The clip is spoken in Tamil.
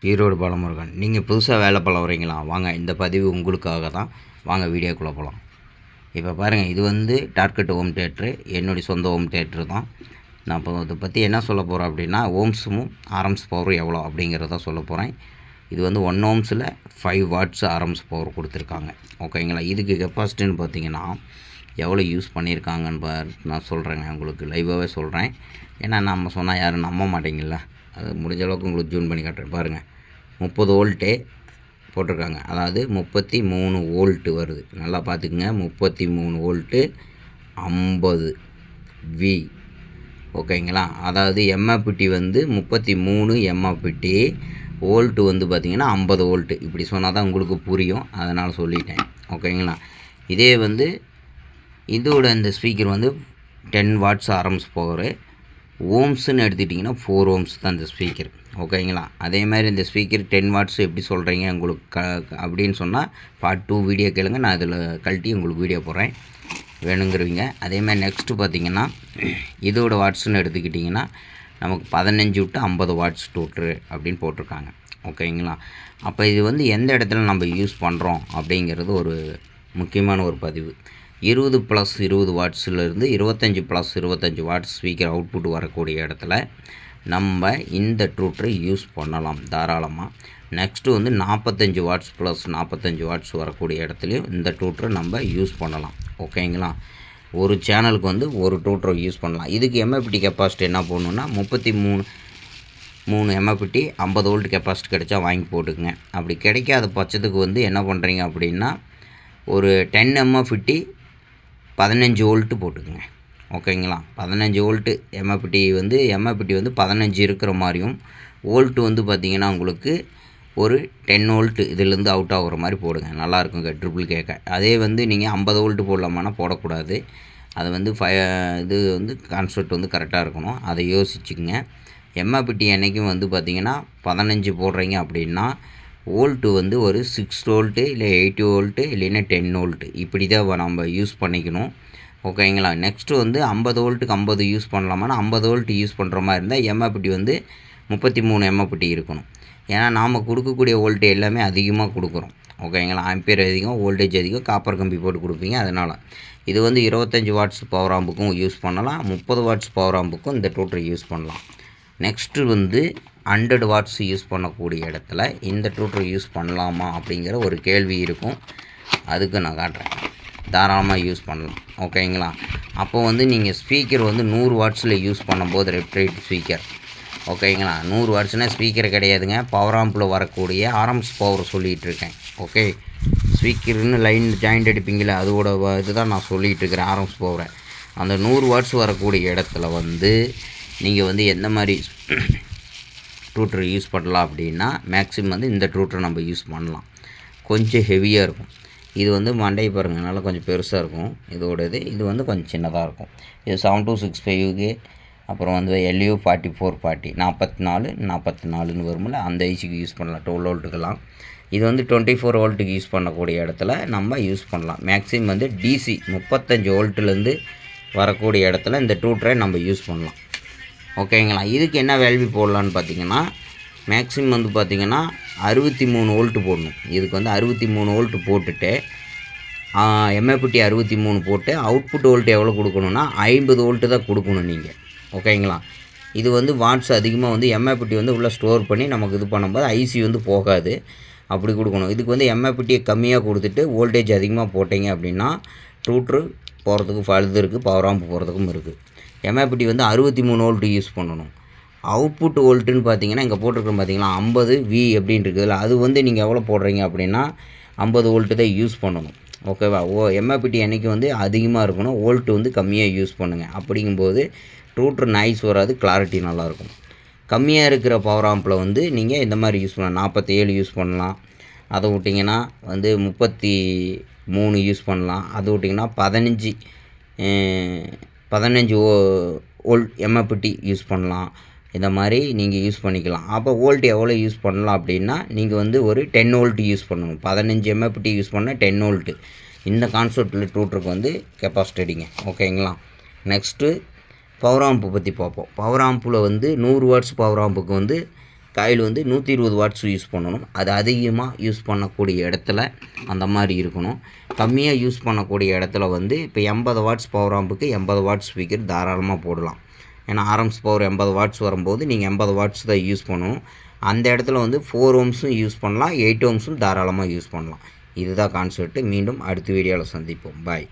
ஈரோடு பாலமுருகன். நீங்கள் புதுசாக வேலை பழம் வரீங்களா? வாங்க, இந்த பதிவு உங்களுக்காக தான். வாங்க வீடியோக்குள்ளே போகலாம். இப்போ பாருங்கள், இது வந்து டார்கெட் ஹோம் தேட்ரு, என்னுடைய சொந்த ஹோம் தேட்ரு தான். நான் இப்போ இதை பற்றி என்ன சொல்ல போகிறேன் அப்படின்னா, ஓம்ஸும் ஆர்எம்ஸ் பவரும் எவ்வளோ அப்படிங்கிறத சொல்ல போகிறேன். இது வந்து 1 ஓம்ஸில் 5 வாட்ஸ் ஆர்எம்ஸ் பவர் கொடுத்துருக்காங்க. ஓகேங்களா? இதுக்கு கெப்பாசிட்டின்னு பார்த்தீங்கன்னா எவ்வளோ யூஸ் பண்ணியிருக்காங்கன்னு நான் சொல்கிறேங்க, உங்களுக்கு லைவாகவே சொல்கிறேன். ஏன்னா நம்ம சொன்னால் யாரும் நம்ப மாட்டேங்கில்ல. அது முடிஞ்ச அளவுக்கு உங்களுக்கு ஜூன் பண்ணி காட்டுறேன். பாருங்கள், 30 வோல்ட்டே போட்டிருக்காங்க. அதாவது 33 வோல்ட்டு வருது. நல்லா பார்த்துக்குங்க, 33 வோல்ட்டு 50 வி. ஓகேங்களா? அதாவது எம்எஃப்டி வந்து 33 எம்எஃப்டி, வோல்ட்டு வந்து பார்த்திங்கன்னா 50 வோல்ட்டு. இப்படி சொன்னால் தான் உங்களுக்கு புரியும், அதனால் சொல்லிட்டேன். ஓகேங்களா? இதே வந்து இதோட இந்த ஸ்பீக்கர் வந்து 10 வாட்ஸ் ஆர்எம்ஸ் பவரு. ஓம்ஸ்ன்னு எடுத்துக்கிட்டிங்கன்னா 4 ஓம்ஸ் தான் இந்த ஸ்பீக்கர். ஓகேங்களா? அதே மாதிரி இந்த ஸ்பீக்கர் 10 வாட்ஸ் எப்படி சொல்கிறீங்க உங்களுக்கு அப்படின்னு சொன்னால் பார்ட் 2 வீடியோ கேளுங்க. நான் இதில் கழட்டி உங்களுக்கு வீடியோ போடுறேன், வேணுங்கிறவங்க. அதே மாதிரி நெக்ஸ்ட்டு பார்த்திங்கன்னா இதோட வாட்ஸ்ன்னு எடுத்துக்கிட்டிங்கன்னா நமக்கு 15 to 50 வாட்ஸ் டோட்ரு அப்படின்னு போட்டிருக்காங்க. ஓகேங்களா? அப்போ இது வந்து எந்த இடத்துல நம்ம யூஸ் பண்ணுறோம் அப்படிங்கிறது ஒரு முக்கியமான ஒரு பதிவு. 20+20 வாட்ஸ்லேருந்து 25+25 வாட்ஸ் ஸ்பீக்கர் அவுட்புட் வரக்கூடிய இடத்துல நம்ம இந்த ட்ரூட்டரை யூஸ் பண்ணலாம் தாராளமாக. நெக்ஸ்ட்டு வந்து 45 வாட்ஸ் + 45 வாட்ஸ் வரக்கூடிய இடத்துலையும் இந்த ட்ரூட்டரை நம்ம யூஸ் பண்ணலாம். ஓகேங்களா? ஒரு சேனலுக்கு வந்து ஒரு ட்ரூட்டரை யூஸ் பண்ணலாம். இதுக்கு எம்எஃப்டி கெப்பாசிட்டி என்ன போடணுன்னா 33 எம்எஃப்டி 50 வோல்ட் கெப்பாசிட்டி கிடைச்சா வாங்கி போட்டுக்குங்க. அப்படி கிடைக்காத பட்சத்துக்கு வந்து என்ன பண்ணுறீங்க அப்படின்னா ஒரு 10 எம்எஃப்டி 15 வோல்ட்டு போட்டுக்குங்க. ஓகேங்களா? 15 வோல்ட்டு எம்எஃப்டி வந்து 15 இருக்கிற மாதிரியும், வோல்ட்டு வந்து பார்த்திங்கன்னா உங்களுக்கு ஒரு 10 வோல்ட்டு இதிலேருந்து அவுட் ஆகிற மாதிரி போடுங்க. நல்லாயிருக்குங்க ட்ரிபிள் கேட்க. அதே வந்து நீங்கள் 50 வோல்ட்டு போடலாமான்னா போடக்கூடாது. அது வந்து இது வந்து கான்செப்ட் வந்து கரெக்டாக இருக்கணும். அதை யோசிச்சுக்குங்க. எம்எஃப்டி என்றைக்கும் வந்து பார்த்திங்கன்னா 15 போடுறீங்க அப்படின்னா வோல்ட்டு வந்து ஒரு 6 வோல்ட்டு இல்லை 8 வோல்ட்டு இல்லைன்னா 10 வோல்ட்டு இப்படி தான் நம்ம யூஸ் பண்ணிக்கணும். ஓகேங்களா? நெக்ஸ்ட்டு வந்து 50 வோல்ட்டுக்கு 50 யூஸ் பண்ணலாமான்னா 50 வோல்ட்டு யூஸ் பண்ணுற மாதிரி இருந்தால் எம்எஃப்டி வந்து 33 எம்எஃப்டி இருக்கணும். ஏன்னா நாம் கொடுக்கக்கூடிய வோல்ட்டு எல்லாமே அதிகமாக கொடுக்குறோம். ஓகேங்களா? ஆம்பியர் அதிகம், வோல்டேஜ் அதிகம், காப்பர் கம்பி போட்டு கொடுப்பீங்க. அதனால் இது வந்து 25 வாட்ஸ் பவர் ஆம்புக்கும் யூஸ் பண்ணலாம், 30 வாட்ஸ் பவர் ஆம்புக்கும் இந்த ட்ரூட்டரை யூஸ் பண்ணலாம். நெக்ஸ்ட்டு வந்து 100 வாட்ஸ் யூஸ் பண்ணக்கூடிய இடத்துல இந்த ட்ரூட்டரை யூஸ் பண்ணலாமா அப்படிங்கிற ஒரு கேள்வி இருக்கும். அதுக்கு நான் காட்டுறேன். தாராளமாக யூஸ் பண்ணலாம். ஓகேங்களா? அப்போ வந்து நீங்கள் ஸ்பீக்கர் வந்து 100 வாட்ஸில் யூஸ் பண்ணும்போது ரெப்ரைட் ஸ்பீக்கர். ஓகேங்களா? 100 வாட்ஸ்னால் ஸ்பீக்கர் கிடையாதுங்க, பவர் ஆம்பில் வரக்கூடிய ஆர்எம்ஸ் பவர் சொல்லிகிட்ருக்கேன். ஓகே, ஸ்பீக்கர்னு லைன் ஜாயிண்ட் அடிப்பீங்களே, அதோட இதுதான் நான் சொல்லிகிட்ருக்கிறேன், ஆர்எம்ஸ் பவரை. அந்த 100 வாட்ஸ் வரக்கூடிய இடத்துல வந்து நீங்கள் வந்து எந்த மாதிரி ட்ரூட்டர் யூஸ் பண்ணலாம் அப்படின்னா மேக்ஸிமம் வந்து இந்த ட்ரூட்டரை நம்ம யூஸ் பண்ணலாம். கொஞ்சம் ஹெவியாக இருக்கும். இது வந்து மண்டையை பாருங்கள், நல்லா கொஞ்சம் பெருசாக இருக்கும் இதோட இது வந்து கொஞ்சம் சின்னதாக இருக்கும். இது 7265 அப்புறம் வந்து LU 4440 44 வரும்ல, அந்த ஐசிக்கு யூஸ் பண்ணலாம். 12 வோல்ட்டுக்கெல்லாம். இது வந்து 24 வோல்ட்டுக்கு யூஸ் பண்ணக்கூடிய இடத்துல நம்ம யூஸ் பண்ணலாம். மேக்ஸிமம் வந்து DC 35 வோல்ட்டுலேருந்து வரக்கூடிய இடத்துல இந்த ட்ரூட்டரை நம்ம யூஸ் பண்ணலாம். ஓகேங்களா? இதுக்கு என்ன வேல்யூ போடலான்னு பார்த்தீங்கன்னா மேக்ஸிமம் வந்து பார்த்திங்கன்னா 63 வோல்ட்டு போடணும். இதுக்கு வந்து 63 வோல்ட்டு போட்டுட்டு எம்எஃப்டி 63 போட்டு அவுட்புட் வோல்ட்டு எவ்வளோ கொடுக்கணுன்னா 50 வோல்ட்டு தான் கொடுக்கணும் நீங்கள். ஓகேங்களா? இது வந்து வாட்ஸ் அதிகமாக வந்து எம்எஃப்டி வந்து உள்ளே ஸ்டோர் பண்ணி நமக்கு இது பண்ணும்போது ஐசி வந்து போகாது, அப்படி கொடுக்கணும். இதுக்கு வந்து எம்எஃப்டியை கம்மியாக கொடுத்துட்டு வோல்டேஜ் அதிகமாக போட்டிங்க அப்படின்னா ட்ரூட்ரு போகிறதுக்கு பழுது இருக்குது, பவர் ஆம்பு போகிறதுக்கும் இருக்குது. எம்எஃப்டி வந்து 63 வோல்ட்டு யூஸ் பண்ணணும். அவுட்புட் வோல்ட்டுன்னு பார்த்தீங்கன்னா இங்கே போட்டிருக்கோம் பார்த்தீங்களா 50 வி அப்படின்னு இருக்குதுல்ல, அது வந்து நீங்கள் எவ்வளோ போடுறீங்க அப்படின்னா 50 வோல்ட்டு தான் யூஸ் பண்ணணும். ஓகேவா? எம்எஃப்டி என்றைக்கு வந்து அதிகமாக இருக்கணும், வோல்ட்டு வந்து கம்மியாக யூஸ் பண்ணுங்கள். அப்படிங்கும்போது ட்ரூட்டர் நாய்ஸ் வராது, கிளாரிட்டி நல்லாயிருக்கும். கம்மியாக இருக்கிற பவர் ஆம்பில் வந்து நீங்கள் இந்த மாதிரி யூஸ் பண்ணலாம். 47 யூஸ் பண்ணலாம். அதை விட்டிங்கன்னா வந்து 33 யூஸ் பண்ணலாம். அதை விட்டிங்கன்னா 15 வோல்ட் எம்எஃப்டி யூஸ் பண்ணலாம். இந்த மாதிரி நீங்கள் யூஸ் பண்ணிக்கலாம். அப்போ வோல்ட் எவ்வளோ யூஸ் பண்ணலாம் அப்படின்னா நீங்கள் வந்து ஒரு 10 வோல்ட் யூஸ் பண்ணணும். 15 எம்எஃப்டி யூஸ் பண்ணால் 10 வோல்ட்டு. இந்த கான்செப்டில் ட்ரூட்டருக்கு வந்து கெப்பாசிட்டி அடிங்க. ஓகேங்களா? நெக்ஸ்ட்டு பவர் ஆம்பு பற்றி பார்ப்போம். பவர் ஆம்பில் வந்து 100 வாட்ஸ் பவர் ஆம்புக்கு வந்து காயில் வந்து 120 வாட்ஸ் யூஸ் பண்ணணும். அது அதிகமாக யூஸ் பண்ணக்கூடிய இடத்துல அந்த மாதிரி இருக்கணும். கம்மியாக யூஸ் பண்ணக்கூடிய இடத்துல வந்து இப்போ 80 வாட்ஸ் பவர் ஆம்புக்கு 80 வாட்ஸ் ஸ்பீக்கர் தாராளமாக போடலாம். ஏன்னா ஆர்எம்ஸ் பவர் 80 வாட்ஸ் வரும்போது நீங்கள் 80 வாட்ஸ் தான் யூஸ் பண்ணணும். அந்த இடத்துல வந்து 4 ஓம்ஸும் யூஸ் பண்ணலாம், 8 ஓம்ஸும் தாராளமாக யூஸ் பண்ணலாம். இதுதான் கான்செப்ட்டு. மீண்டும் அடுத்த வீடியோவில் சந்திப்போம். பாய்.